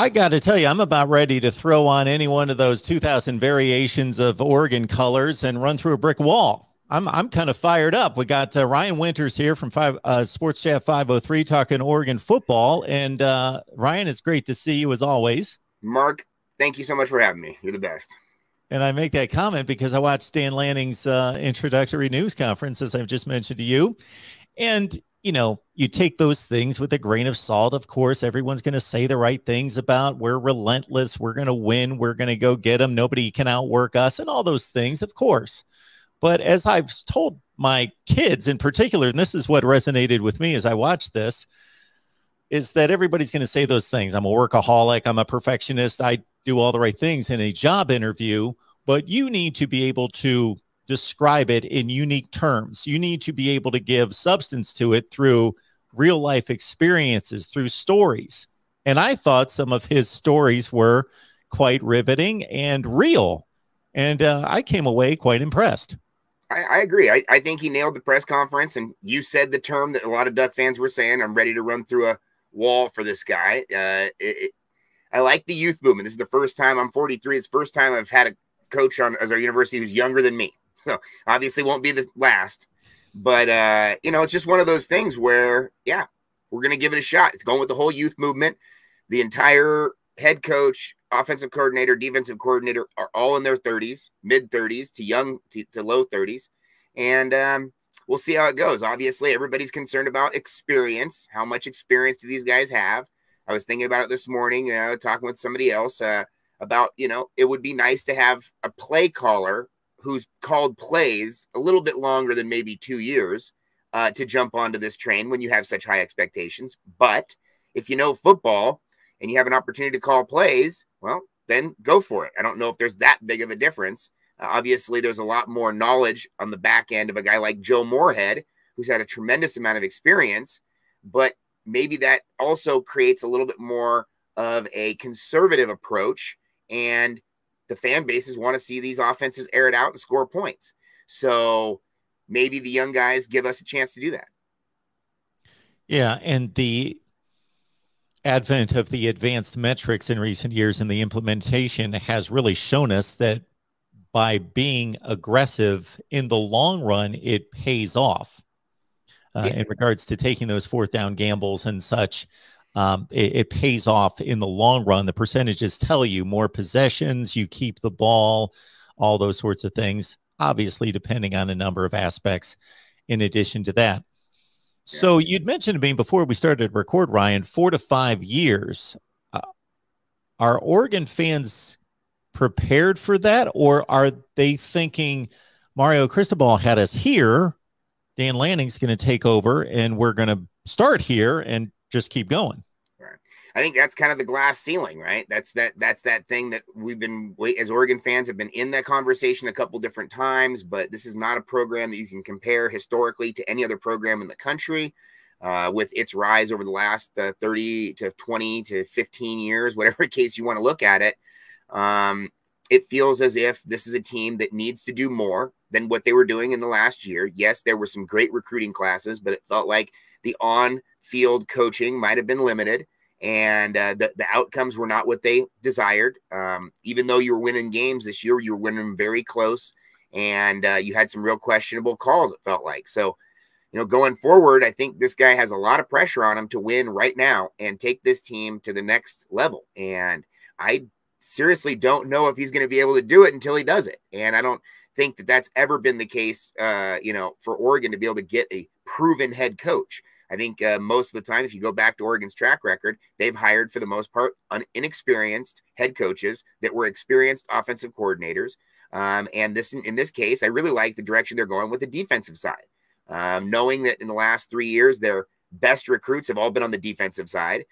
I got to tell you, I'm about ready to throw on any one of those 2,000 variations of Oregon colors and run through a brick wall. I'm kind of fired up. We got Ryan Winters here from Sports Chat 503 talking Oregon football. And Ryan, it's great to see you as always. Mark, thank you so much for having me. You're the best. And I make that comment because I watched Dan Lanning's introductory news conference, as I've just mentioned to you. And, you know, you take those things with a grain of salt. Of course, everyone's going to say the right things about we're relentless, we're going to win, we're going to go get them, nobody can outwork us, and all those things, of course. But as I've told my kids in particular, and this is what resonated with me as I watched this, is that everybody's going to say those things. I'm a workaholic, I'm a perfectionist, I do all the right things in a job interview, but you need to be able to describe it in unique terms. You need to be able to give substance to it through real life experiences, through stories. And I thought some of his stories were quite riveting and real. And I came away quite impressed. I agree. I think he nailed the press conference, and you said the term that a lot of Duck fans were saying, I'm ready to run through a wall for this guy. I like the youth movement. This is the first time, I'm 43. It's the first time I've had a coach on as our university who's younger than me. So obviously won't be the last, but you know, it's just one of those things where, yeah, we're going to give it a shot. It's going with the whole youth movement. The entire head coach, offensive coordinator, defensive coordinator are all in their 30s, mid 30s to low 30s. And we'll see how it goes. Obviously everybody's concerned about experience. How much experience do these guys have? I was thinking about it this morning, talking with somebody else about, you know, it would be nice to have a play caller who's called plays a little bit longer than maybe 2 years to jump onto this train when you have such high expectations. But if you know football and you have an opportunity to call plays, well, then go for it. I don't know if there's that big of a difference. Obviously, there's a lot more knowledge on the back end of a guy like Joe Moorhead, who's had a tremendous amount of experience, but maybe that also creates a little bit more of a conservative approach, and the fan bases want to see these offenses air it out and score points. So maybe the young guys give us a chance to do that. Yeah, and the advent of the advanced metrics in recent years and the implementation has really shown us that by being aggressive in the long run, it pays off. In regards to taking those fourth down gambles and such, it pays off in the long run. The percentages tell you more possessions, you keep the ball, all those sorts of things, obviously depending on a number of aspects in addition to that. Yeah. So you'd mentioned to me before we started to record, Ryan, 4 to 5 years. Are Oregon fans prepared for that, or are they thinking Mario Cristobal had us here, Dan Lanning's going to take over, and we're going to start here and just keep going? Right. I think that's kind of the glass ceiling, right? That's that thing that we've been, as Oregon fans, have been in that conversation a couple different times, but this is not a program that you can compare historically to any other program in the country with its rise over the last 30 to 20 to 15 years, whatever case you want to look at it. It feels as if this is a team that needs to do more than what they were doing in the last year. Yes, there were some great recruiting classes, but it felt like the on-field coaching might have been limited, and the outcomes were not what they desired. Even though you were winning games this year, you were winning them very close, and you had some real questionable calls, it felt like. So, you know, going forward, I think this guy has a lot of pressure on him to win right now and take this team to the next level. And I seriously don't know if he's going to be able to do it until he does it. And I don't think that that's ever been the case, you know, for Oregon to be able to get a proven head coach. I think most of the time, if you go back to Oregon's track record, they've hired, for the most part, inexperienced head coaches that were experienced offensive coordinators. And in this case, I really like the direction they're going with the defensive side, knowing that in the last 3 years, their best recruits have all been on the defensive side.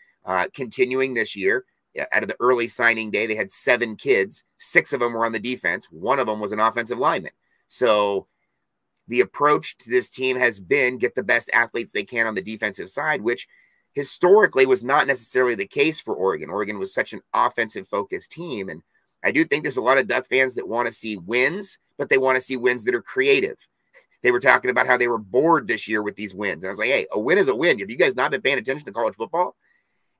Continuing this year, out of the early signing day, they had 7 kids. 6 of them were on the defense. 1 of them was an offensive lineman. So the approach to this team has been get the best athletes they can on the defensive side, which historically was not necessarily the case for Oregon. Oregon was such an offensive-focused team, and I do think there's a lot of Duck fans that want to see wins, but they want to see wins that are creative. They were talking about how they were bored this year with these wins. And I was like, hey, a win is a win. Have you guys not been paying attention to college football?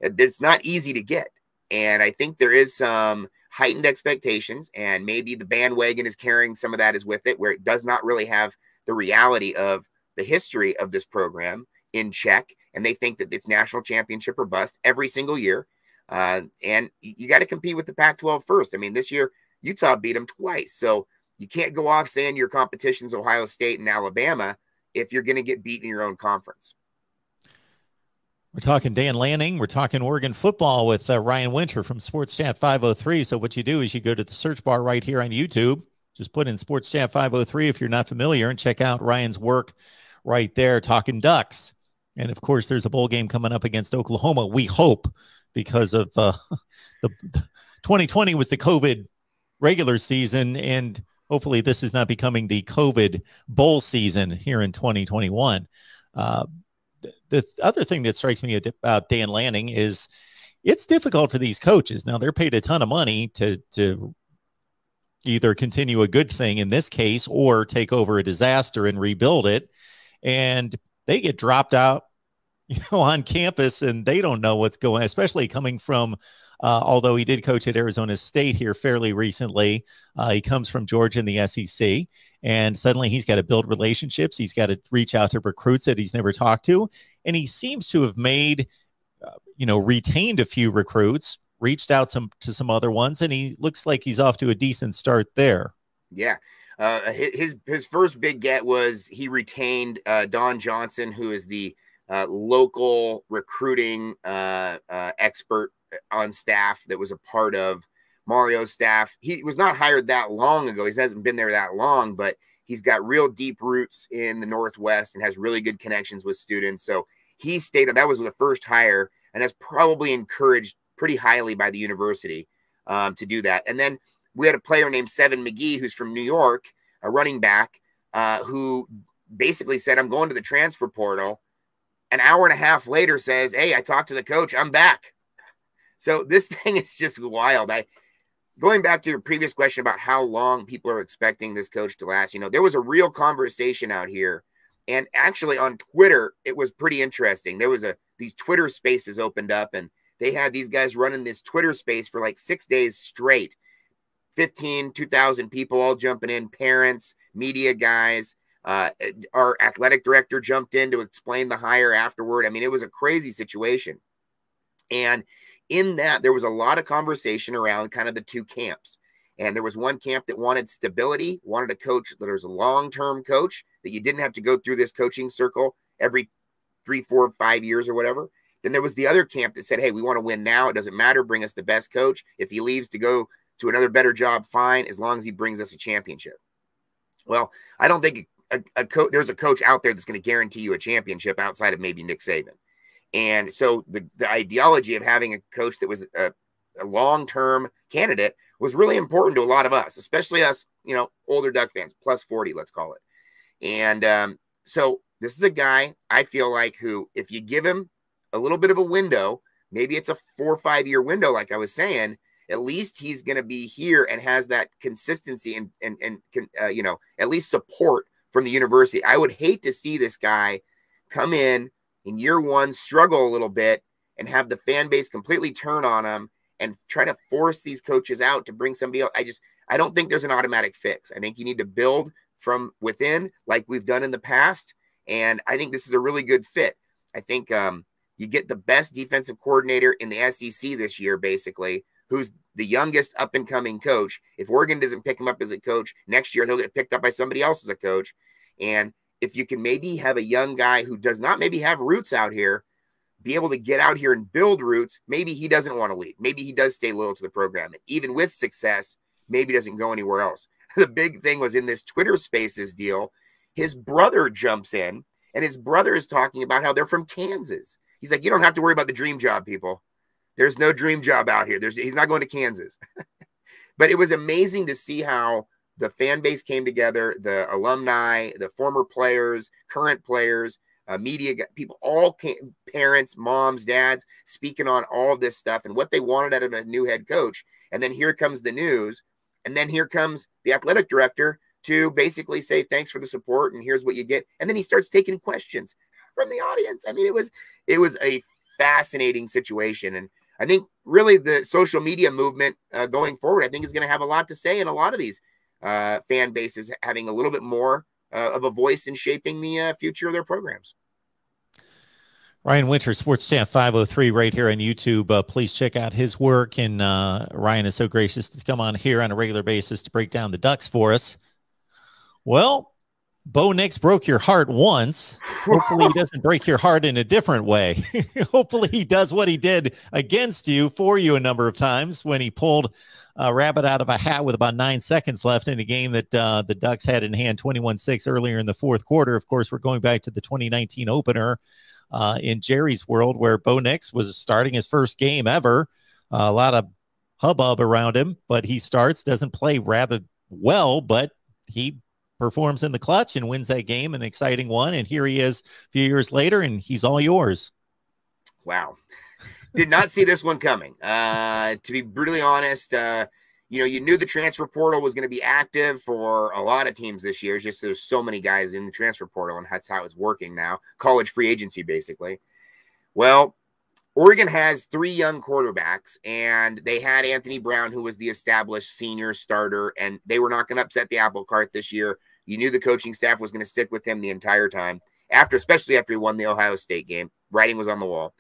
It's not easy to get. And I think there is some heightened expectations, and maybe the bandwagon is carrying some of that is with it, where it does not really have the reality of the history of this program in check. And they think that it's national championship or bust every single year. And you got to compete with the Pac-12 first. I mean, this year, Utah beat them twice. So you can't go off saying your competition's Ohio State and Alabama if you're going to get beat in your own conference. We're talking Dan Lanning. We're talking Oregon football with Ryan Winter from Sports Chat 503. So what you do is you go to the search bar right here on YouTube. Just put in Sports Chat 503 if you're not familiar, and check out Ryan's work right there talking Ducks. And, of course, there's a bowl game coming up against Oklahoma, we hope, because of the 2020 was the COVID regular season, and hopefully this is not becoming the COVID bowl season here in 2021. The other thing that strikes me about Dan Lanning is it's difficult for these coaches. Now, they're paid a ton of money to either continue a good thing in this case or take over a disaster and rebuild it. And they get dropped out, on campus, and they don't know what's going on, especially coming from, although he did coach at Arizona State here fairly recently. He comes from Georgia in the SEC, and suddenly he's got to build relationships. He's got to reach out to recruits that he's never talked to. And he seems to have made, retained a few recruits, reached out to some other ones, and he looks like he's off to a decent start there. Yeah. His first big get was he retained Don Johnson, who is the local recruiting expert on staff that was a part of Mario's staff. He was not hired that long ago. He hasn't been there that long, but he's got real deep roots in the Northwest and has really good connections with students. So he stayed on. That was the first hire, and that's probably encouraged pretty highly by the university to do that. And then we had a player named Seven McGee, who's from New York, a running back, who basically said, I'm going to the transfer portal. An hour and a half later says, hey, I talked to the coach, I'm back. So this thing is just wild. Going back to your previous question about how long people are expecting this coach to last, there was a real conversation out here. And actually on Twitter, it was pretty interesting. There was these Twitter spaces opened up, and they had these guys running this Twitter space for like 6 days straight. 2,000 people all jumping in, parents, media guys. Our athletic director jumped in to explain the hire afterward. I mean, it was a crazy situation. And in that, there was a lot of conversation around kind of the two camps. And there was one camp that wanted stability, wanted a coach that was a long-term coach, that you didn't have to go through this coaching circle every 3, 4, 5 years or whatever. Then there was the other camp that said, hey, we want to win now. It doesn't matter. Bring us the best coach. If he leaves to go to another better job, fine, as long as he brings us a championship. Well, I don't think there's a coach out there that's going to guarantee you a championship outside of maybe Nick Saban. And so the ideology of having a coach that was a long-term candidate was really important to a lot of us, especially us, older Duck fans, plus 40, let's call it. And so this is a guy, I feel like, who, if you give him a little bit of a window, maybe it's a 4 or 5 year window, like I was saying, at least he's going to be here and has that consistency and at least support from the university. I would hate to see this guy come in year one, struggle a little bit, and have the fan base completely turn on him and try to force these coaches out to bring somebody else. I don't think there's an automatic fix. I think you need to build from within like we've done in the past. And I think this is a really good fit. I think you get the best defensive coordinator in the SEC this year, basically, who's the youngest up-and-coming coach. If Oregon doesn't pick him up as a coach, next year he'll get picked up by somebody else as a coach. And if you can maybe have a young guy who does not maybe have roots out here, be able to get out here and build roots, maybe he doesn't want to leave. Maybe he does stay loyal to the program. And even with success, maybe doesn't go anywhere else. The big thing was in this Twitter Spaces deal, his brother jumps in, and his brother is talking about how they're from Kansas. He's like, you don't have to worry about the dream job, people. There's no dream job out here. He's not going to Kansas. But it was amazing to see how the fan base came together, the alumni, the former players, current players, media people, all came, parents, moms, dads, speaking on all of this stuff and what they wanted out of a new head coach. And then here comes the news. And then here comes the athletic director to basically say, thanks for the support, and here's what you get. And then he starts taking questions from the audience. I mean, it was a fascinating situation. And I think really the social media movement going forward, I think is going to have a lot to say in a lot of these fan bases having a little bit more of a voice in shaping the future of their programs. Ryan Winter, Sports Chat 503, right here on YouTube. Please check out his work. And Ryan is so gracious to come on here on a regular basis to break down the Ducks for us. Well, Bo Nix broke your heart once. Hopefully he doesn't break your heart in a different way. Hopefully he does what he did against you, for you a number of times when he pulled a rabbit out of a hat with about 9 seconds left in a game that the Ducks had in hand 21-6 earlier in the fourth quarter. Of course, we're going back to the 2019 opener in Jerry's world, where Bo Nix was starting his first game ever. A lot of hubbub around him, but he starts, doesn't play rather well, but he performs in the clutch and wins that game, an exciting one. And here he is a few years later, and he's all yours. Wow. Did not see this one coming. To be brutally honest, you knew the transfer portal was going to be active for a lot of teams this year. It's just there's so many guys in the transfer portal, and that's how it's working now. College free agency, basically. Well, Oregon has 3 young quarterbacks, and they had Anthony Brown, who was the established senior starter, and they were not going to upset the apple cart this year. You knew the coaching staff was going to stick with him the entire time, especially after he won the Ohio State game. Writing was on the wall.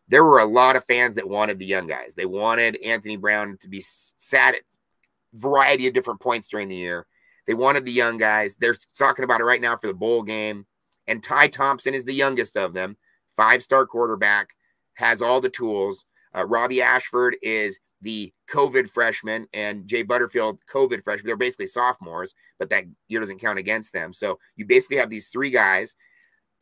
There were a lot of fans that wanted the young guys. They wanted Anthony Brown to be sat at a variety of different points during the year. They wanted the young guys. They're talking about it right now for the bowl game. And Ty Thompson is the youngest of them, 5-star quarterback, has all the tools. Robbie Ashford is the COVID freshman, and Jay Butterfield, COVID freshman. They're basically sophomores, but that year doesn't count against them. So you basically have these 3 guys.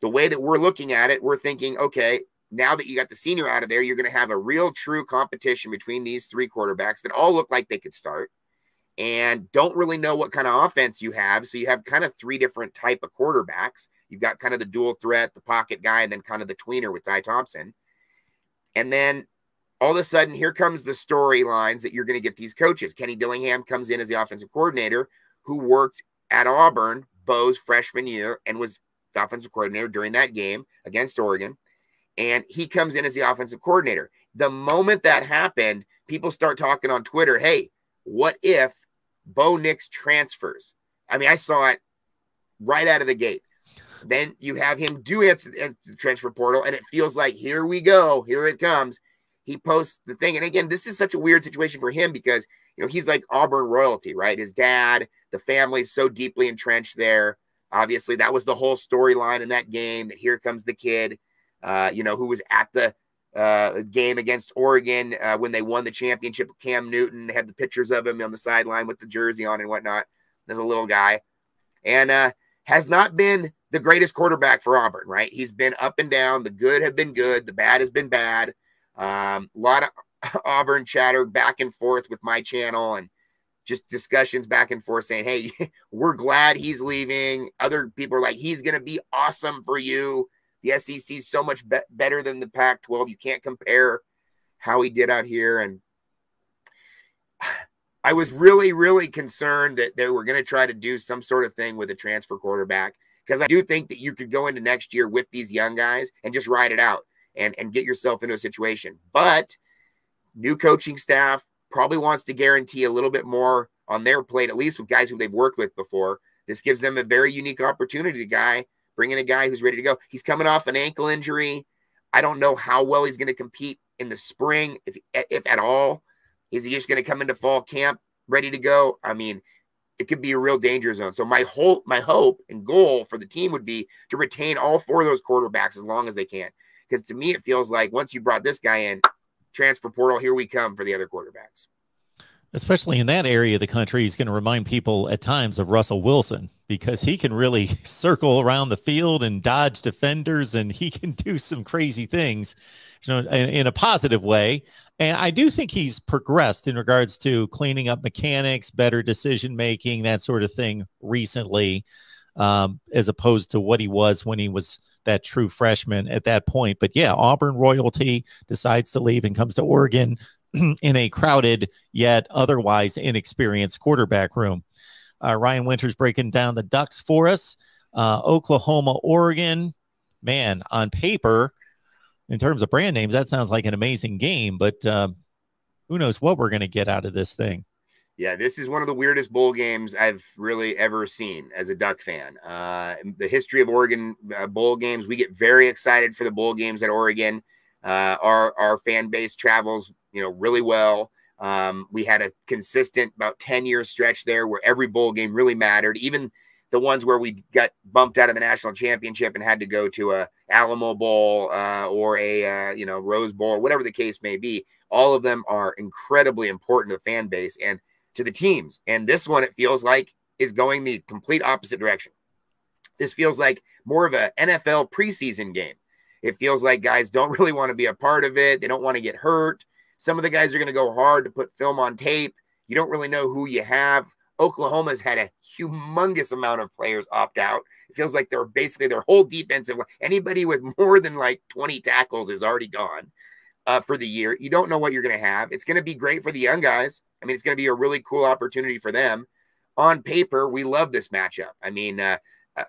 The way that we're looking at it, we're thinking, okay, now that you got the senior out of there, you're going to have a real true competition between these 3 quarterbacks that all look like they could start and don't really know what kind of offense you have. So you have kind of 3 different type of quarterbacks. You've got kind of the dual threat, the pocket guy, and then kind of the tweener with Ty Thompson. And then all of a sudden, here comes the storylines that you're going to get these coaches. Kenny Dillingham comes in as the offensive coordinator, who worked at Auburn, Bo's freshman year, and was the offensive coordinator during that game against Oregon. And he comes in as the offensive coordinator. The moment that happened, people start talking on Twitter, hey, what if Bo Nix transfers? I mean, I saw it right out of the gate. Then you have him do the transfer portal, and it feels like, here we go. Here it comes. He posts the thing. And again, this is such a weird situation for him because, he's like Auburn royalty, right? His dad, the family's so deeply entrenched there. Obviously, that was the whole storyline in that game, that here comes the kid, who was at the game against Oregon when they won the championship. Cam Newton had the pictures of him on the sideline with the jersey on and whatnot as a little guy. And has not been the greatest quarterback for Auburn, right? He's been up and down. The good have been good. The bad has been bad. A lot of Auburn chatter back and forth with my channel and just discussions back and forth saying, hey, we're glad he's leaving. Other people are like, he's going to be awesome for you. The SEC is so much better than the Pac-12. You can't compare how he did out here. And I was really, really concerned that they were going to try to do some sort of thing with a transfer quarterback, because I do think that you could go into next year with these young guys and just ride it out and get yourself into a situation. But new coaching staff probably wants to guarantee a little bit more on their plate, at least with guys who they've worked with before. This gives them a very unique opportunity to bring in a guy who's ready to go. He's coming off an ankle injury. I don't know how well he's going to compete in the spring, if at all. Is he just going to come into fall camp ready to go? I mean, it could be a real danger zone. So my hope and goal for the team would be to retain all 4 of those quarterbacks as long as they can. Because to me, it feels like once you brought this guy in, transfer portal, here we come for the other quarterbacks. Especially in that area of the country, he's going to remind people at times of Russell Wilson, because he can really circle around the field and dodge defenders, and he can do some crazy things, in a positive way. And I do think he's progressed in regards to cleaning up mechanics, better decision-making, that sort of thing recently, as opposed to what he was when he was that true freshman at that point. But yeah, Auburn royalty, decides to leave and comes to Oregon in a crowded yet otherwise inexperienced quarterback room. Ryan Winters breaking down the Ducks for us. Oklahoma, Oregon, man, on paper, in terms of brand names, that sounds like an amazing game, but who knows what we're going to get out of this thing. Yeah, this is one of the weirdest bowl games I've really ever seen as a Duck fan. The history of Oregon bowl games, we get very excited for the bowl games at Oregon. Our fan base travels, really well. We had a consistent about 10-year stretch there where every bowl game really mattered. Even the ones where we got bumped out of the national championship and had to go to a Alamo Bowl or a Rose Bowl, whatever the case may be. All of them are incredibly important to the fan base and to the teams. And this one, it feels like, is going the complete opposite direction. This feels like more of an NFL preseason game. It feels like guys don't really want to be a part of it. They don't want to get hurt. Some of the guys are going to go hard to put film on tape. You don't really know who you have. Oklahoma's had a humongous amount of players opt out. It feels like they're basically their whole defensive. Anybody with more than like 20 tackles is already gone for the year. You don't know what you're going to have. It's going to be great for the young guys. I mean, it's going to be a really cool opportunity for them. On paper, we love this matchup. I mean,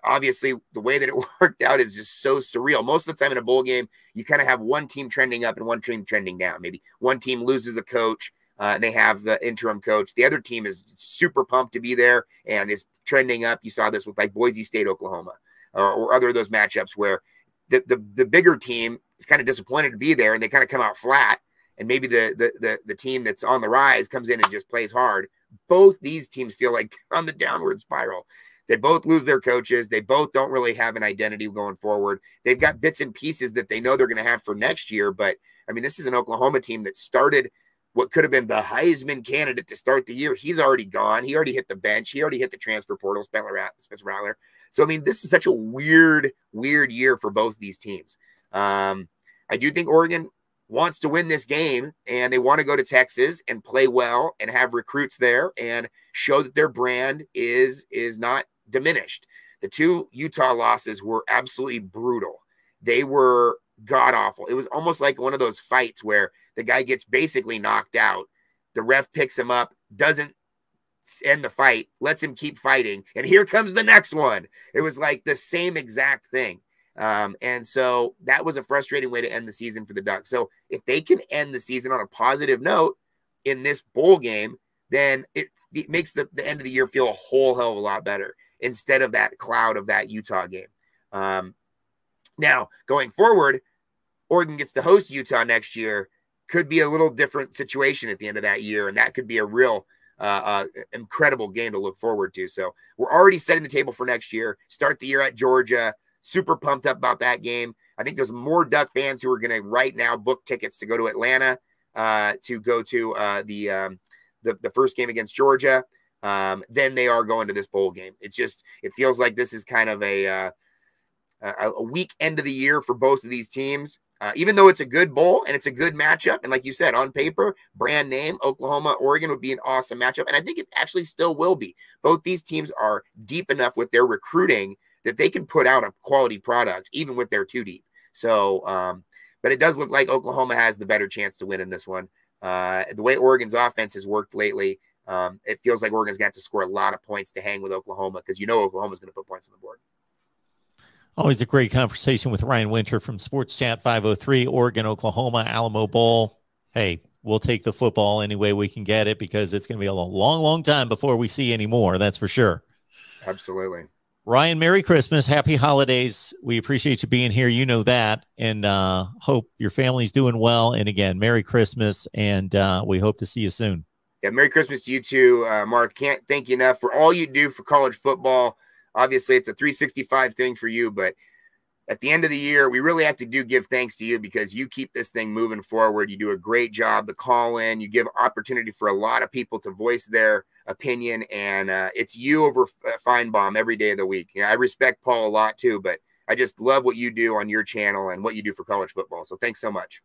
obviously, the way that it worked out is just so surreal. Most of the time in a bowl game, you kind of have one team trending up and one team trending down. Maybe one team loses a coach, and they have the interim coach. The other team is super pumped to be there and is trending up. You saw this with like Boise State, Oklahoma, or other of those matchups where the bigger team is kind of disappointed to be there and they kind of come out flat. And maybe the team that's on the rise comes in and just plays hard. Both these teams feel like on the downward spiral. They both lose their coaches. They both don't really have an identity going forward. They've got bits and pieces that they know they're going to have for next year. But, I mean, this is an Oklahoma team that started what could have been the Heisman candidate to start the year. He's already gone. He already hit the bench. He already hit the transfer portal, Spencer Rattler. So, I mean, this is such a weird year for both these teams. I do think Oregon wants to win this game, and they want to go to Texas and play well and have recruits there and show that their brand is not diminished. The two Utah losses were absolutely brutal. They were god-awful. It was almost like one of those fights where the guy gets basically knocked out. The ref picks him up, doesn't end the fight, lets him keep fighting, and here comes the next one. It was like the same exact thing. And so that was a frustrating way to end the season for the Ducks. So if they can end the season on a positive note in this bowl game, then it makes the end of the year feel a whole hell of a lot better instead of that cloud of that Utah game. Now, going forward, Oregon gets to host Utah next year. Could be a little different situation at the end of that year, and that could be a real incredible game to look forward to. So we're already setting the table for next year. Start the year at Georgia. Super pumped up about that game. I think there's more Duck fans who are going to right now book tickets to go to Atlanta to go to the first game against Georgia than they are going to this bowl game. It feels like this is kind of a weak end of the year for both of these teams. Even though it's a good bowl and it's a good matchup, and like you said, on paper, brand name, Oklahoma, Oregon would be an awesome matchup, and I think it actually still will be. Both these teams are deep enough with their recruiting that they can put out a quality product, even with their too deep. So, but it does look like Oklahoma has the better chance to win in this one. The way Oregon's offense has worked lately, it feels like Oregon's going to have to score a lot of points to hang with Oklahoma because Oklahoma's going to put points on the board. Always a great conversation with Ryan Winter from Sports Chat 503, Oregon, Oklahoma, Alamo Bowl. Hey, we'll take the football any way we can get it because it's going to be a long, long time before we see any more. That's for sure. Absolutely. Ryan, Merry Christmas. Happy holidays. We appreciate you being here. You know that. And hope your family's doing well. And again, Merry Christmas. And we hope to see you soon. Yeah, Merry Christmas to you too, Mark. Can't thank you enough for all you do for college football. Obviously, it's a 365 thing for you, but at the end of the year, we really have to give thanks to you because you keep this thing moving forward. You do a great job. The call in, you give opportunity for a lot of people to voice their opinion, and it's you over Feinbaum every day of the week. I respect Paul a lot too, but I just love what you do on your channel and what you do for college football. So thanks so much.